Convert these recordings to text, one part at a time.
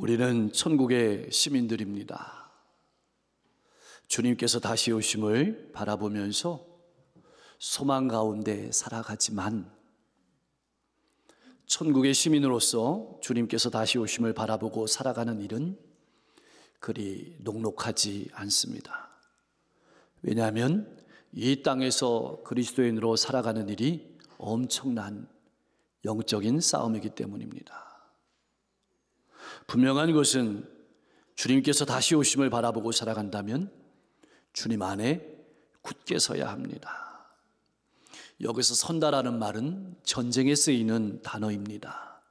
우리는 천국의 시민들입니다. 주님께서 다시 오심을 바라보면서 소망 가운데 살아가지만 천국의 시민으로서 주님께서 다시 오심을 바라보고 살아가는 일은 그리 녹록하지 않습니다. 왜냐하면 이 땅에서 그리스도인으로 살아가는 일이 엄청난 영적인 싸움이기 때문입니다. 분명한 것은 주님께서 다시 오심을 바라보고 살아간다면 주님 안에 굳게 서야 합니다. 여기서 선다라는 말은 전쟁에 쓰이는 단어입니다.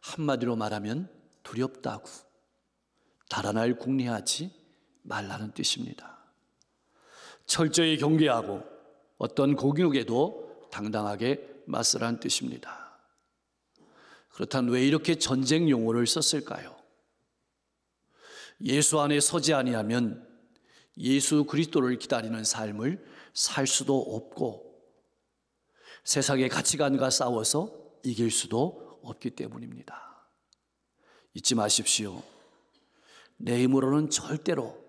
한마디로 말하면 두렵다고, 달아날 궁리하지 말라는 뜻입니다. 철저히 경계하고 어떤 공격에도 당당하게 맞서라는 뜻입니다. 그렇다면 왜 이렇게 전쟁 용어를 썼을까요? 예수 안에 서지 아니하면 예수 그리스도를 기다리는 삶을 살 수도 없고 세상의 가치관과 싸워서 이길 수도 없기 때문입니다. 잊지 마십시오. 내 힘으로는 절대로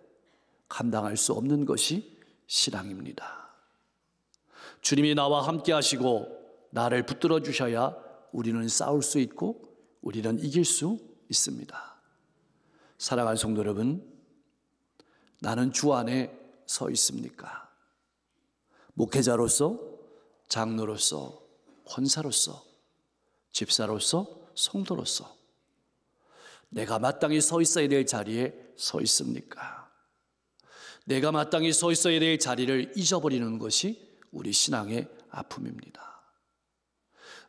감당할 수 없는 것이 신앙입니다. 주님이 나와 함께 하시고 나를 붙들어 주셔야 우리는 싸울 수 있고 우리는 이길 수 있습니다. 사랑하는 성도 여러분, 나는 주 안에 서 있습니까? 목회자로서, 장로로서, 권사로서, 집사로서, 성도로서 내가 마땅히 서 있어야 될 자리에 서 있습니까? 내가 마땅히 서 있어야 될 자리를 잊어버리는 것이 우리 신앙의 아픔입니다.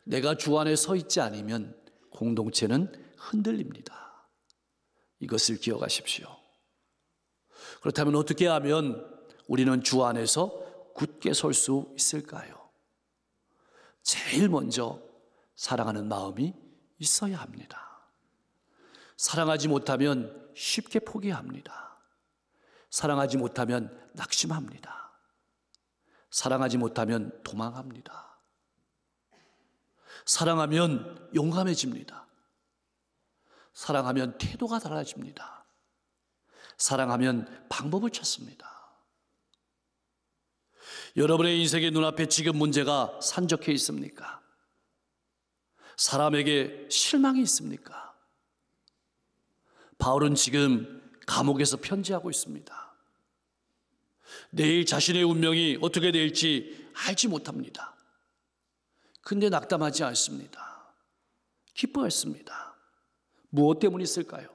내가 주 안에 서 있지 않으면 공동체는 흔들립니다. 이것을 기억하십시오. 그렇다면 어떻게 하면 우리는 주 안에서 굳게 설 수 있을까요? 제일 먼저 사랑하는 마음이 있어야 합니다. 사랑하지 못하면 쉽게 포기합니다. 사랑하지 못하면 낙심합니다. 사랑하지 못하면 도망합니다. 사랑하면 용감해집니다. 사랑하면 태도가 달라집니다. 사랑하면 방법을 찾습니다. 여러분의 인생의 눈앞에 지금 문제가 산적해 있습니까? 사람에게 실망이 있습니까? 바울은 지금 감옥에서 편지하고 있습니다. 내일 자신의 운명이 어떻게 될지 알지 못합니다. 근데 낙담하지 않습니다. 기뻐했습니다. 무엇 때문에 있을까요?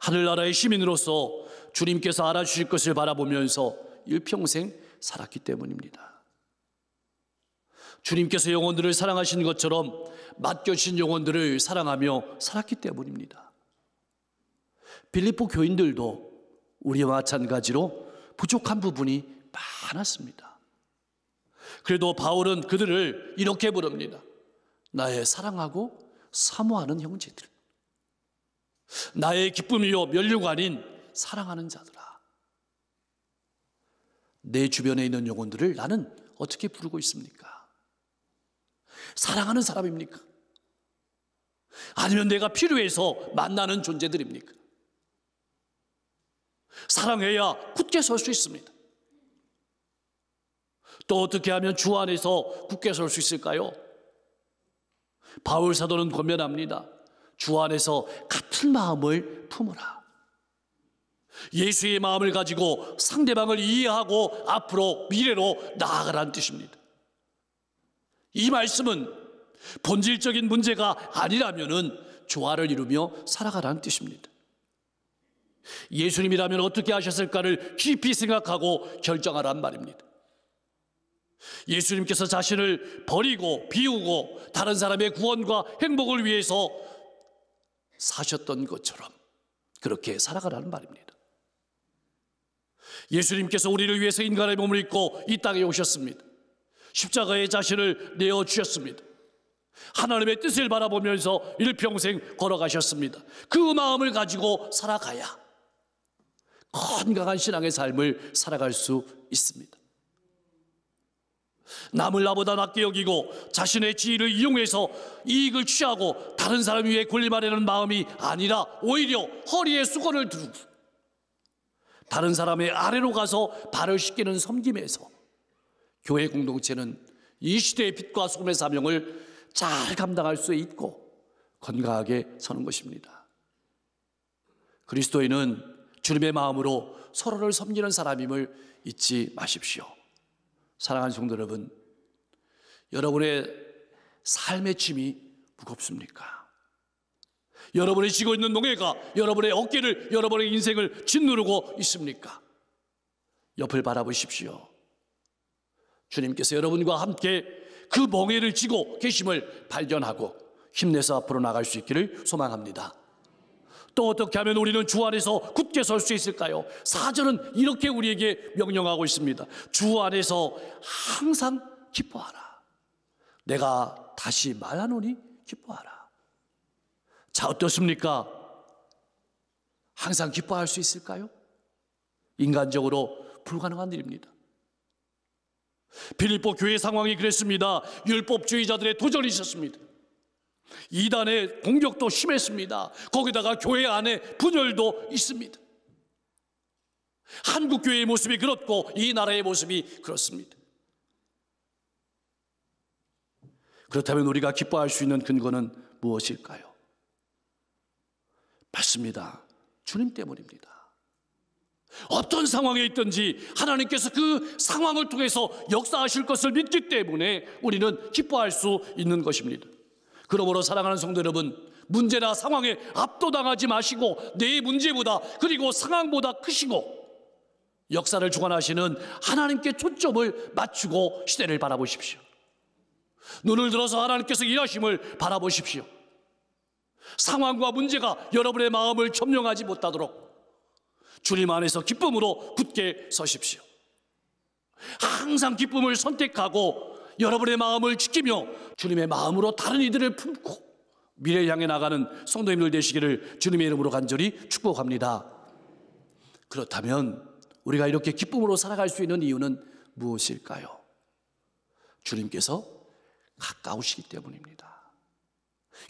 하늘나라의 시민으로서 주님께서 알아주실 것을 바라보면서 일평생 살았기 때문입니다. 주님께서 영혼들을 사랑하신 것처럼 맡겨주신 영혼들을 사랑하며 살았기 때문입니다. 빌립보 교인들도 우리와 마찬가지로 부족한 부분이 많았습니다. 그래도 바울은 그들을 이렇게 부릅니다. 나의 사랑하고 사모하는 형제들, 나의 기쁨이요 면류가 아닌 사랑하는 자들아. 내 주변에 있는 영혼들을 나는 어떻게 부르고 있습니까? 사랑하는 사람입니까? 아니면 내가 필요해서 만나는 존재들입니까? 사랑해야 굳게 설 수 있습니다. 또 어떻게 하면 주 안에서 굳게 설 수 있을까요? 바울 사도는 권면합니다. 주 안에서 같은 마음을 품으라. 예수의 마음을 가지고 상대방을 이해하고 앞으로 미래로 나아가라는 뜻입니다. 이 말씀은 본질적인 문제가 아니라면은 조화를 이루며 살아가라는 뜻입니다. 예수님이라면 어떻게 하셨을까를 깊이 생각하고 결정하라는 말입니다. 예수님께서 자신을 버리고 비우고 다른 사람의 구원과 행복을 위해서 사셨던 것처럼 그렇게 살아가라는 말입니다. 예수님께서 우리를 위해서 인간의 몸을 입고 이 땅에 오셨습니다. 십자가에 자신을 내어주셨습니다. 하나님의 뜻을 바라보면서 일평생 걸어가셨습니다. 그 마음을 가지고 살아가야 건강한 신앙의 삶을 살아갈 수 있습니다. 남을 나보다 낮게 여기고 자신의 지위를 이용해서 이익을 취하고 다른 사람 위에 군림하려는 마음이 아니라 오히려 허리에 수건을 두르고 다른 사람의 아래로 가서 발을 씻기는 섬김에서 교회 공동체는 이 시대의 빛과 소금의 사명을 잘 감당할 수 있고 건강하게 서는 것입니다. 그리스도인은 주님의 마음으로 서로를 섬기는 사람임을 잊지 마십시오. 사랑하는 성도 여러분, 여러분의 삶의 짐이 무겁습니까? 여러분이 지고 있는 농해가 여러분의 어깨를, 여러분의 인생을 짓누르고 있습니까? 옆을 바라보십시오. 주님께서 여러분과 함께 그 멍에를 지고 계심을 발견하고 힘내서 앞으로 나갈 수 있기를 소망합니다. 또 어떻게 하면 우리는 주 안에서 굳게 설 수 있을까요? 4절은 이렇게 우리에게 명령하고 있습니다. 주 안에서 항상 기뻐하라. 내가 다시 말하노니 기뻐하라. 자, 어떻습니까? 항상 기뻐할 수 있을까요? 인간적으로 불가능한 일입니다. 빌립보 교회 상황이 그랬습니다. 율법주의자들의 도전이 있었습니다. 이단의 공격도 심했습니다. 거기다가 교회 안에 분열도 있습니다. 한국 교회의 모습이 그렇고 이 나라의 모습이 그렇습니다. 그렇다면 우리가 기뻐할 수 있는 근거는 무엇일까요? 맞습니다. 주님 때문입니다. 어떤 상황에 있든지 하나님께서 그 상황을 통해서 역사하실 것을 믿기 때문에 우리는 기뻐할 수 있는 것입니다. 그러므로 사랑하는 성도 여러분, 문제나 상황에 압도당하지 마시고 내 문제보다 그리고 상황보다 크시고 역사를 주관하시는 하나님께 초점을 맞추고 시대를 바라보십시오. 눈을 들어서 하나님께서 일하심을 바라보십시오. 상황과 문제가 여러분의 마음을 점령하지 못하도록 주님 안에서 기쁨으로 굳게 서십시오. 항상 기쁨을 선택하고 여러분의 마음을 지키며 주님의 마음으로 다른 이들을 품고 미래를 향해 나가는 성도님들 되시기를 주님의 이름으로 간절히 축복합니다. 그렇다면 우리가 이렇게 기쁨으로 살아갈 수 있는 이유는 무엇일까요? 주님께서 가까우시기 때문입니다.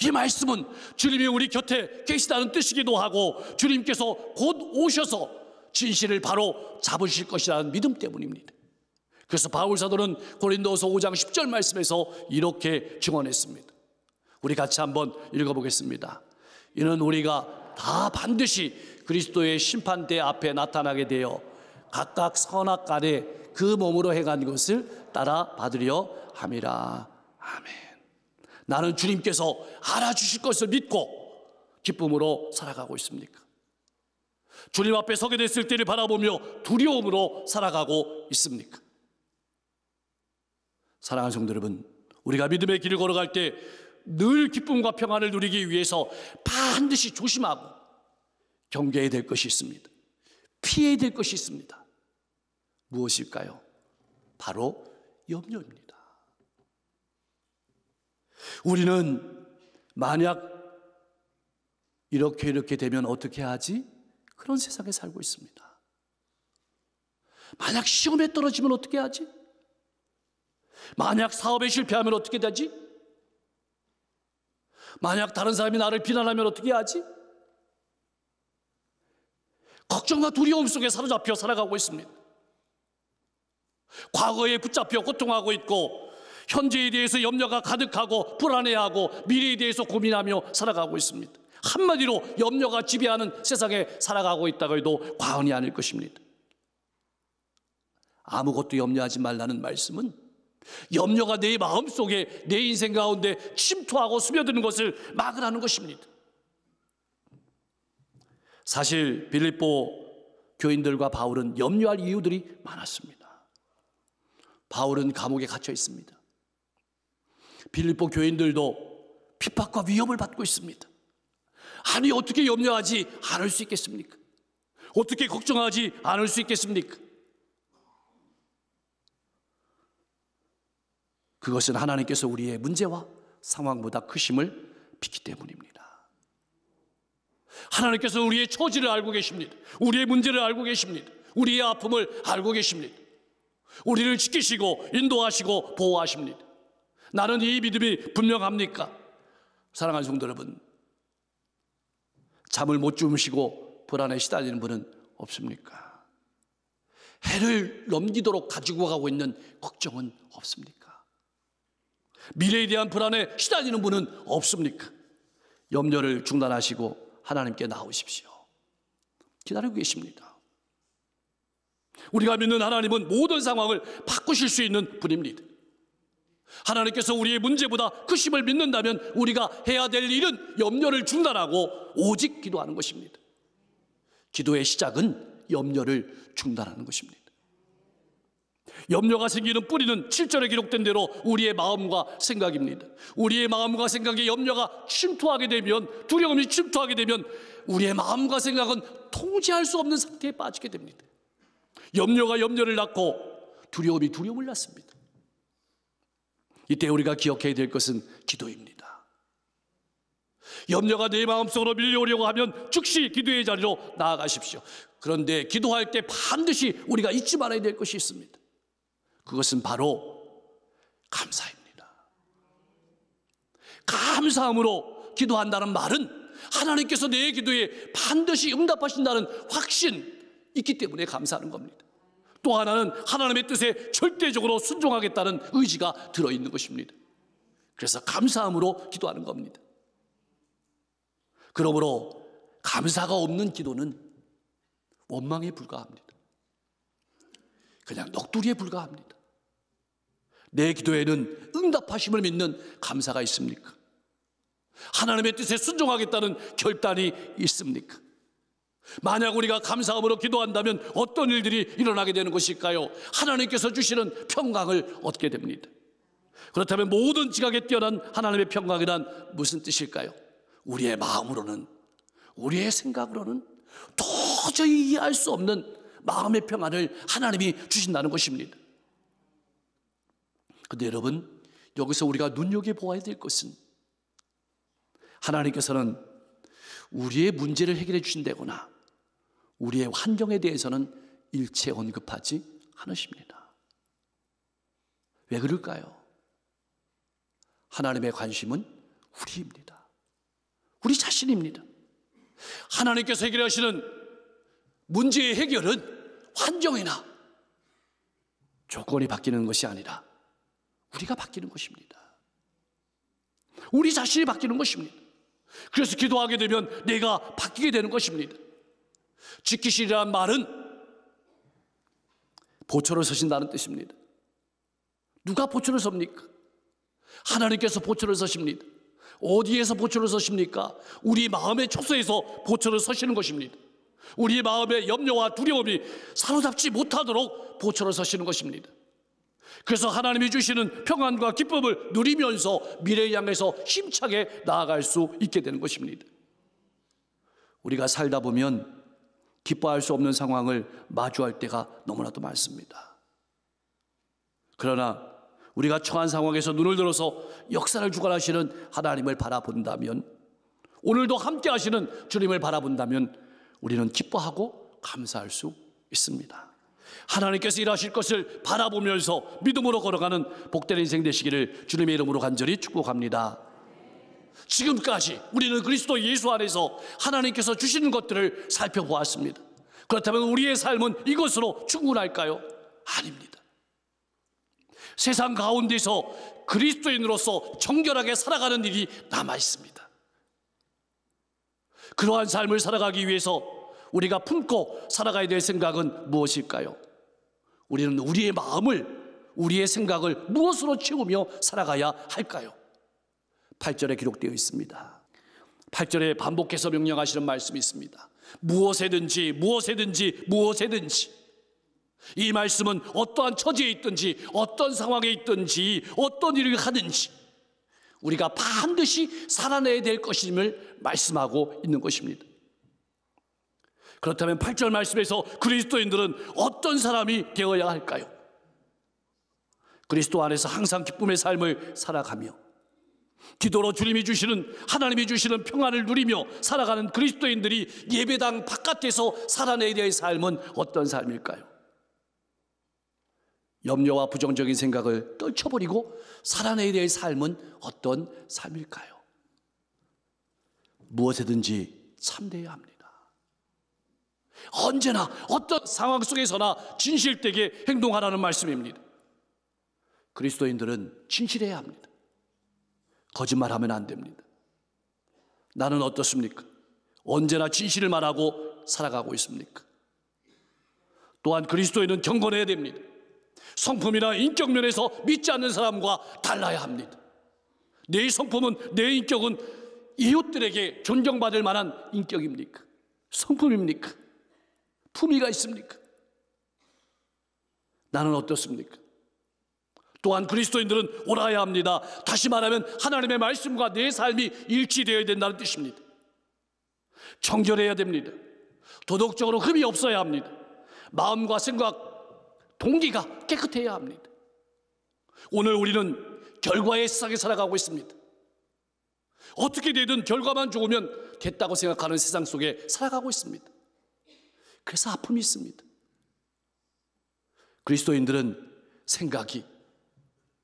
이 말씀은 주님이 우리 곁에 계시다는 뜻이기도 하고 주님께서 곧 오셔서 진실을 바로 잡으실 것이라는 믿음 때문입니다. 그래서 바울 사도는 고린도서 5장 10절 말씀에서 이렇게 증언했습니다. 우리 같이 한번 읽어보겠습니다. 이는 우리가 다 반드시 그리스도의 심판대 앞에 나타나게 되어 각각 선악간에 그 몸으로 행한 것을 따라 받으려 함이라. 아멘. 나는 주님께서 알아주실 것을 믿고 기쁨으로 살아가고 있습니까? 주님 앞에 서게 됐을 때를 바라보며 두려움으로 살아가고 있습니까? 사랑하는 성도 여러분, 우리가 믿음의 길을 걸어갈 때 늘 기쁨과 평안을 누리기 위해서 반드시 조심하고 경계해야 될 것이 있습니다. 피해야 될 것이 있습니다. 무엇일까요? 바로 염려입니다. 우리는 만약 이렇게 되면 어떻게 하지? 그런 세상에 살고 있습니다. 만약 시험에 떨어지면 어떻게 하지? 만약 사업에 실패하면 어떻게 되지? 만약 다른 사람이 나를 비난하면 어떻게 하지? 걱정과 두려움 속에 사로잡혀 살아가고 있습니다. 과거에 붙잡혀 고통하고 있고 현재에 대해서 염려가 가득하고 불안해하고 미래에 대해서 고민하며 살아가고 있습니다. 한마디로 염려가 지배하는 세상에 살아가고 있다고 해도 과언이 아닐 것입니다. 아무것도 염려하지 말라는 말씀은 염려가 내 마음속에 내 인생 가운데 침투하고 스며드는 것을 막으라는 것입니다. 사실 빌립보 교인들과 바울은 염려할 이유들이 많았습니다. 바울은 감옥에 갇혀 있습니다. 빌립보 교인들도 핍박과 위협을 받고 있습니다. 아니 어떻게 염려하지 않을 수 있겠습니까? 어떻게 걱정하지 않을 수 있겠습니까? 그것은 하나님께서 우리의 문제와 상황보다 크심을 믿기 때문입니다. 하나님께서 우리의 처지를 알고 계십니다. 우리의 문제를 알고 계십니다. 우리의 아픔을 알고 계십니다. 우리를 지키시고 인도하시고 보호하십니다. 나는 이 믿음이 분명합니까? 사랑하는 성도 여러분, 잠을 못 주무시고 불안에 시달리는 분은 없습니까? 해를 넘기도록 가지고 가고 있는 걱정은 없습니까? 미래에 대한 불안에 시달리는 분은 없습니까? 염려를 중단하시고 하나님께 나오십시오. 기다리고 계십니다. 우리가 믿는 하나님은 모든 상황을 바꾸실 수 있는 분입니다. 하나님께서 우리의 문제보다 크심을 믿는다면 우리가 해야 될 일은 염려를 중단하고 오직 기도하는 것입니다. 기도의 시작은 염려를 중단하는 것입니다. 염려가 생기는 뿌리는 7절에 기록된 대로 우리의 마음과 생각입니다. 우리의 마음과 생각에 염려가 침투하게 되면, 두려움이 침투하게 되면 우리의 마음과 생각은 통제할 수 없는 상태에 빠지게 됩니다. 염려가 염려를 낳고 두려움이 두려움을 낳습니다. 이때 우리가 기억해야 될 것은 기도입니다. 염려가 내 마음속으로 밀려오려고 하면 즉시 기도의 자리로 나아가십시오. 그런데 기도할 때 반드시 우리가 잊지 말아야 될 것이 있습니다. 그것은 바로 감사입니다. 감사함으로 기도한다는 말은 하나님께서 내 기도에 반드시 응답하신다는 확신 있기 때문에 감사하는 겁니다. 또 하나는 하나님의 뜻에 절대적으로 순종하겠다는 의지가 들어있는 것입니다. 그래서 감사함으로 기도하는 겁니다. 그러므로 감사가 없는 기도는 원망에 불과합니다. 그냥 넋두리에 불과합니다. 내 기도에는 응답하심을 믿는 감사가 있습니까? 하나님의 뜻에 순종하겠다는 결단이 있습니까? 만약 우리가 감사함으로 기도한다면 어떤 일들이 일어나게 되는 것일까요? 하나님께서 주시는 평강을 얻게 됩니다. 그렇다면 모든 지각에 뛰어난 하나님의 평강이란 무슨 뜻일까요? 우리의 마음으로는, 우리의 생각으로는 도저히 이해할 수 없는 마음의 평안을 하나님이 주신다는 것입니다. 그런데 여러분, 여기서 우리가 눈여겨보아야 될 것은 하나님께서는 우리의 문제를 해결해 주신다거나 우리의 환경에 대해서는 일체 언급하지 않으십니다. 왜 그럴까요? 하나님의 관심은 우리입니다. 우리 자신입니다. 하나님께서 해결하시는 문제의 해결은 환경이나 조건이 바뀌는 것이 아니라 우리가 바뀌는 것입니다. 우리 자신이 바뀌는 것입니다. 그래서 기도하게 되면 내가 바뀌게 되는 것입니다. 지키시리라는 말은 보초를 서신다는 뜻입니다. 누가 보초를 섭니까? 하나님께서 보초를 서십니다. 어디에서 보초를 서십니까? 우리 마음의 촉소에서 보초를 서시는 것입니다. 우리 마음의 염려와 두려움이 사로잡지 못하도록 보초를 서시는 것입니다. 그래서 하나님이 주시는 평안과 기쁨을 누리면서 미래를 향해서 힘차게 나아갈 수 있게 되는 것입니다. 우리가 살다 보면 기뻐할 수 없는 상황을 마주할 때가 너무나도 많습니다. 그러나 우리가 처한 상황에서 눈을 들어서 역사를 주관하시는 하나님을 바라본다면, 오늘도 함께 하시는 주님을 바라본다면 우리는 기뻐하고 감사할 수 있습니다. 하나님께서 일하실 것을 바라보면서 믿음으로 걸어가는 복된 인생 되시기를 주님의 이름으로 간절히 축복합니다. 지금까지 우리는 그리스도 예수 안에서 하나님께서 주시는 것들을 살펴보았습니다. 그렇다면 우리의 삶은 이것으로 충분할까요? 아닙니다. 세상 가운데서 그리스도인으로서 정결하게 살아가는 일이 남아 있습니다. 그러한 삶을 살아가기 위해서 우리가 품고 살아가야 될 생각은 무엇일까요? 우리는 우리의 마음을, 우리의 생각을 무엇으로 채우며 살아가야 할까요? 8절에 기록되어 있습니다. 8절에 반복해서 명령하시는 말씀이 있습니다. 무엇에든지 무엇에든지 무엇에든지. 이 말씀은 어떠한 처지에 있든지 어떤 상황에 있든지 어떤 일을 하든지 우리가 반드시 살아내야 될 것임을 말씀하고 있는 것입니다. 그렇다면 8절 말씀에서 그리스도인들은 어떤 사람이 되어야 할까요? 그리스도 안에서 항상 기쁨의 삶을 살아가며 기도로 주님이 주시는, 하나님이 주시는 평안을 누리며 살아가는 그리스도인들이 예배당 바깥에서 살아내야 될 삶은 어떤 삶일까요? 염려와 부정적인 생각을 떨쳐버리고 살아내야 될 삶은 어떤 삶일까요? 무엇에든지 참되어야 합니다. 언제나 어떤 상황 속에서나 진실되게 행동하라는 말씀입니다. 그리스도인들은 진실해야 합니다. 거짓말하면 안 됩니다. 나는 어떻습니까? 언제나 진실을 말하고 살아가고 있습니까? 또한 그리스도인은 경건해야 됩니다. 성품이나 인격 면에서 믿지 않는 사람과 달라야 합니다. 내 성품은, 내 인격은 이웃들에게 존경받을 만한 인격입니까? 성품입니까? 품위가 있습니까? 나는 어떻습니까? 또한 그리스도인들은 옳아야 합니다. 다시 말하면 하나님의 말씀과 내 삶이 일치되어야 된다는 뜻입니다. 청결해야 됩니다. 도덕적으로 흠이 없어야 합니다. 마음과 생각, 동기가 깨끗해야 합니다. 오늘 우리는 결과의 세상에 살아가고 있습니다. 어떻게 되든 결과만 좋으면 됐다고 생각하는 세상 속에 살아가고 있습니다. 그래서 아픔이 있습니다. 그리스도인들은 생각이,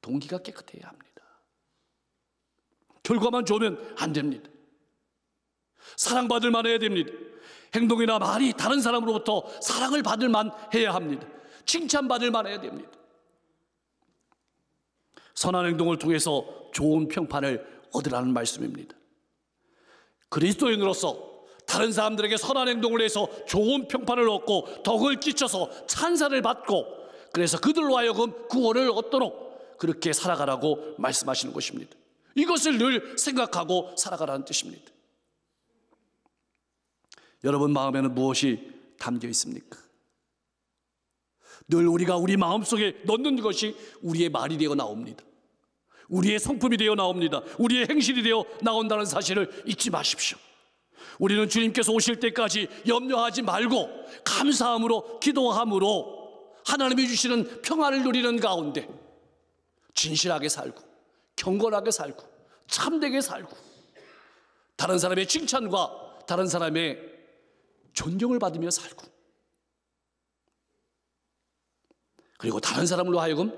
동기가 깨끗해야 합니다. 결과만 좋으면 안 됩니다. 사랑받을 만 해야 됩니다. 행동이나 말이 다른 사람으로부터 사랑을 받을 만 해야 합니다. 칭찬받을 만 해야 됩니다. 선한 행동을 통해서 좋은 평판을 얻으라는 말씀입니다. 그리스도인으로서 다른 사람들에게 선한 행동을 해서 좋은 평판을 얻고 덕을 끼쳐서 찬사를 받고, 그래서 그들로 하여금 구원을 얻도록 그렇게 살아가라고 말씀하시는 것입니다. 이것을 늘 생각하고 살아가라는 뜻입니다. 여러분 마음에는 무엇이 담겨 있습니까? 늘 우리가 우리 마음속에 넣는 것이 우리의 말이 되어 나옵니다. 우리의 성품이 되어 나옵니다. 우리의 행실이 되어 나온다는 사실을 잊지 마십시오. 우리는 주님께서 오실 때까지 염려하지 말고 감사함으로, 기도함으로 하나님이 주시는 평안을 누리는 가운데 진실하게 살고, 경건하게 살고, 참되게 살고, 다른 사람의 칭찬과 다른 사람의 존경을 받으며 살고, 그리고 다른 사람으로 하여금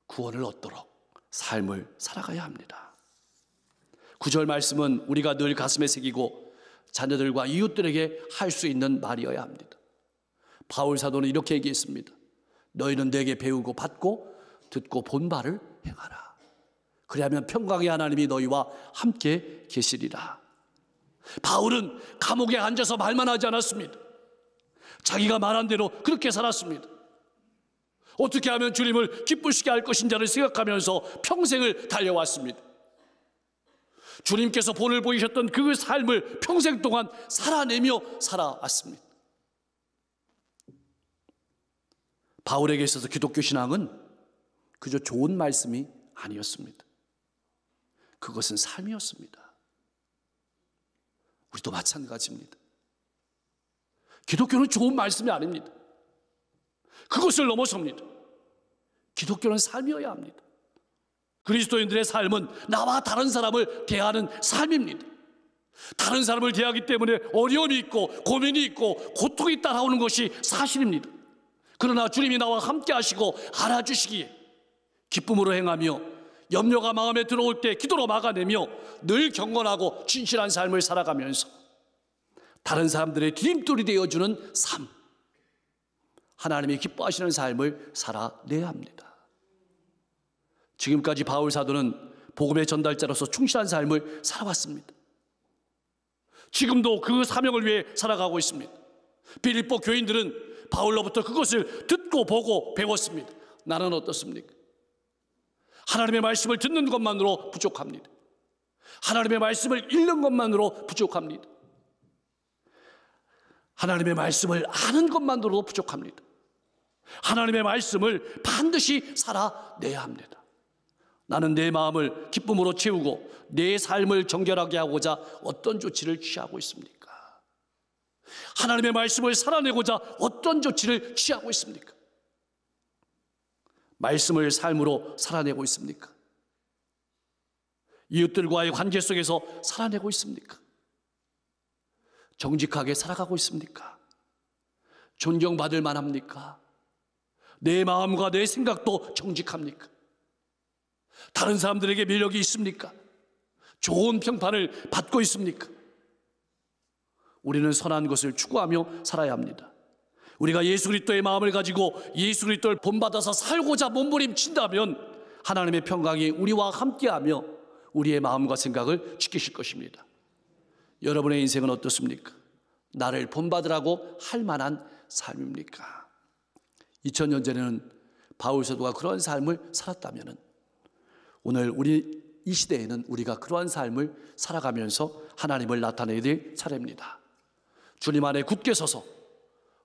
구원을 얻도록 삶을 살아가야 합니다. 9절 말씀은 우리가 늘 가슴에 새기고 자녀들과 이웃들에게 할 수 있는 말이어야 합니다. 바울 사도는 이렇게 얘기했습니다. 너희는 내게 배우고 받고 듣고 본 바를 행하라. 그리하면 평강의 하나님이 너희와 함께 계시리라. 바울은 감옥에 앉아서 말만 하지 않았습니다. 자기가 말한 대로 그렇게 살았습니다. 어떻게 하면 주님을 기쁘시게 할 것인지를 생각하면서 평생을 달려왔습니다. 주님께서 본을 보이셨던 그 삶을 평생 동안 살아내며 살아왔습니다. 바울에게 있어서 기독교 신앙은 그저 좋은 말씀이 아니었습니다. 그것은 삶이었습니다. 우리도 마찬가지입니다. 기독교는 좋은 말씀이 아닙니다. 그것을 넘어섭니다. 기독교는 삶이어야 합니다. 그리스도인들의 삶은 나와 다른 사람을 대하는 삶입니다. 다른 사람을 대하기 때문에 어려움이 있고 고민이 있고 고통이 따라오는 것이 사실입니다. 그러나 주님이 나와 함께 하시고 알아주시기에 기쁨으로 행하며 염려가 마음에 들어올 때 기도로 막아내며 늘 경건하고 진실한 삶을 살아가면서 다른 사람들의 디딤돌이 되어주는 삶, 하나님이 기뻐하시는 삶을 살아내야 합니다. 지금까지 바울 사도는 복음의 전달자로서 충실한 삶을 살아왔습니다. 지금도 그 사명을 위해 살아가고 있습니다. 빌립보 교인들은 바울로부터 그것을 듣고 보고 배웠습니다. 나는 어떻습니까? 하나님의 말씀을 듣는 것만으로 부족합니다. 하나님의 말씀을 읽는 것만으로 부족합니다. 하나님의 말씀을 아는 것만으로도 부족합니다. 하나님의 말씀을 반드시 살아내야 합니다. 나는 내 마음을 기쁨으로 채우고 내 삶을 정결하게 하고자 어떤 조치를 취하고 있습니까? 하나님의 말씀을 살아내고자 어떤 조치를 취하고 있습니까? 말씀을 삶으로 살아내고 있습니까? 이웃들과의 관계 속에서 살아내고 있습니까? 정직하게 살아가고 있습니까? 존경받을 만합니까? 내 마음과 내 생각도 정직합니까? 다른 사람들에게 매력이 있습니까? 좋은 평판을 받고 있습니까? 우리는 선한 것을 추구하며 살아야 합니다. 우리가 예수 그리스도의 마음을 가지고 예수 그리스도를 본받아서 살고자 몸부림친다면 하나님의 평강이 우리와 함께하며 우리의 마음과 생각을 지키실 것입니다. 여러분의 인생은 어떻습니까? 나를 본받으라고 할 만한 삶입니까? 2000년 전에는 바울 사도가 그런 삶을 살았다면 오늘 우리 이 시대에는 우리가 그러한 삶을 살아가면서 하나님을 나타내야 될 차례입니다. 주님 안에 굳게 서서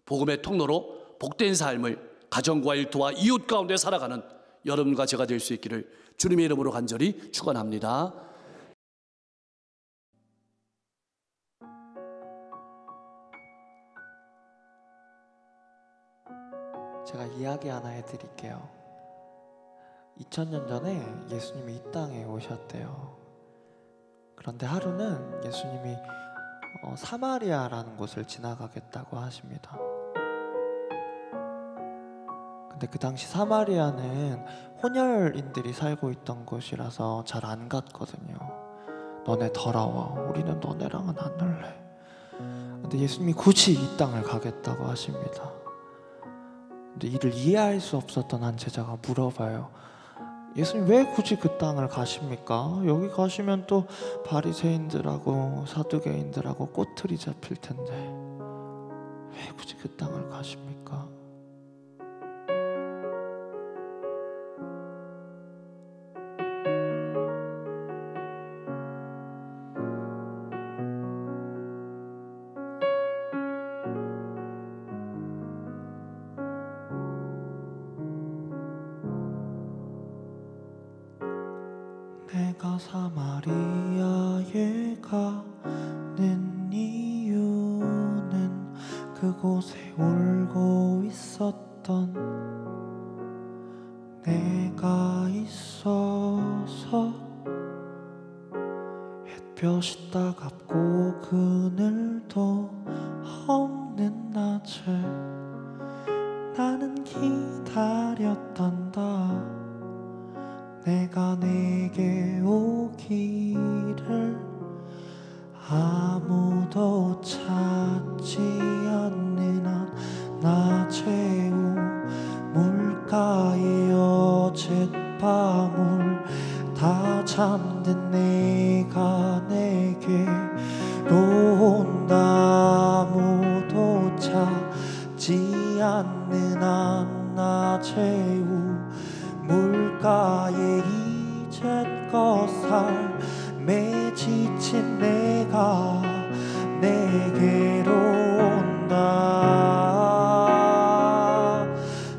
복음의 통로로 복된 삶을 가정과 일터와 이웃 가운데 살아가는 여러분과 제가 될 수 있기를 주님의 이름으로 간절히 축원합니다. 제가 이야기 하나 해드릴게요. 2000년 전에 예수님이 이 땅에 오셨대요. 그런데 하루는 예수님이 사마리아라는 곳을 지나가겠다고 하십니다. 근데 그 당시 사마리아는 혼혈인들이 살고 있던 곳이라서 잘 안 갔거든요. 너네 더러워. 우리는 너네랑은 안 놀래. 근데 예수님이 굳이 이 땅을 가겠다고 하십니다. 근데 이를 이해할 수 없었던 한 제자가 물어봐요. 예수님 왜 굳이 그 땅을 가십니까? 여기 가시면 또 바리새인들하고 사두개인들하고 꼬투리 잡힐 텐데 왜 굳이 그 땅을 가십니까? 내가 사마리아에 가는 이유는 그곳에 울고 있었던 내가 있어서 햇볕이 따갑고 그늘도 없는 낮에 나는 기다렸단다. 내가 내게 오기를 아무도 찾지 않는 한 낮의 우물가에 어젯밤을 다 잠든 내가 내게로 온다. 아무도 찾지 않는 한 낮의 물가에 이제껏 삶에 지친 내가 내게로 온다.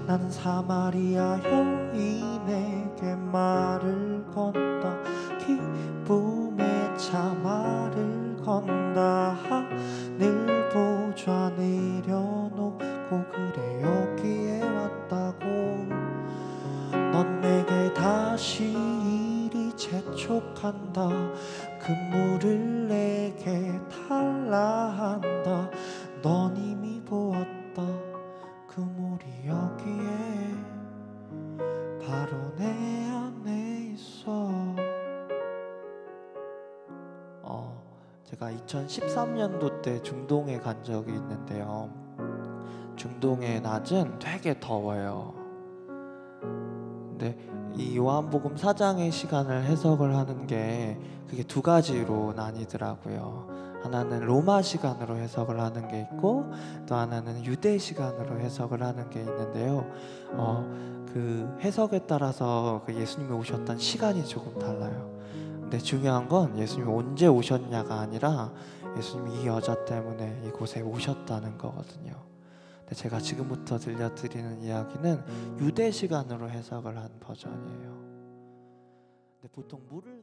나는 사마리아 여인에게 말을 건다. 기쁨의 차 말을 건다. 하늘 보좌 내려놓고 그래 여기에 왔다고. 넌 내게 다시 이리 재촉한다. 그 물을 내게 달라 한다. 넌 이미 보았다. 그 물이 여기에 바로 내 안에 있어. 제가 2013년도 때 중동에 간 적이 있는데요. 중동의 낮은 되게 더워요. 근데 이 요한복음 4장의 시간을 해석을 하는 게 그게 두 가지로 나뉘더라고요. 하나는 로마 시간으로 해석을 하는 게 있고 또 하나는 유대 시간으로 해석을 하는 게 있는데요. 그 해석에 따라서 그 예수님이 오셨던 시간이 조금 달라요. 근데 중요한 건 예수님이 언제 오셨냐가 아니라 예수님이 이 여자 때문에 이곳에 오셨다는 거거든요. 제가 지금부터 들려드리는 이야기는 유대 시간으로 해석을 한 버전이에요. 근데 보통 물을